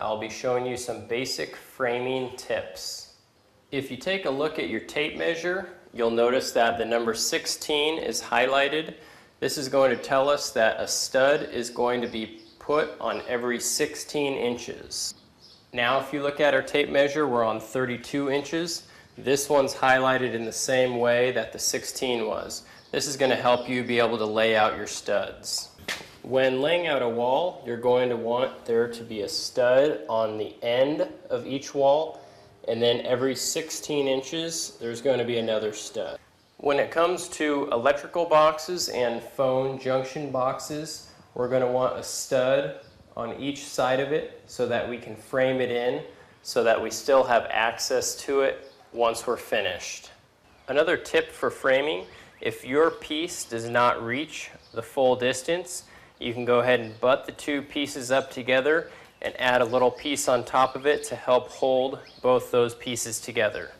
I'll be showing you some basic framing tips. If you take a look at your tape measure, you'll notice that the number 16 is highlighted. This is going to tell us that a stud is going to be put on every 16 inches. Now if you look at our tape measure, we're on 32 inches. This one's highlighted in the same way that the 16 was. This is going to help you be able to lay out your studs. When laying out a wall, you're going to want there to be a stud on the end of each wall, and then every 16 inches there's going to be another stud. When it comes to electrical boxes and phone junction boxes, we're going to want a stud on each side of it so that we can frame it in so that we still have access to it once we're finished. Another tip for framing, if your piece does not reach the full distance, you can go ahead and butt the two pieces up together and add a little piece on top of it to help hold both those pieces together.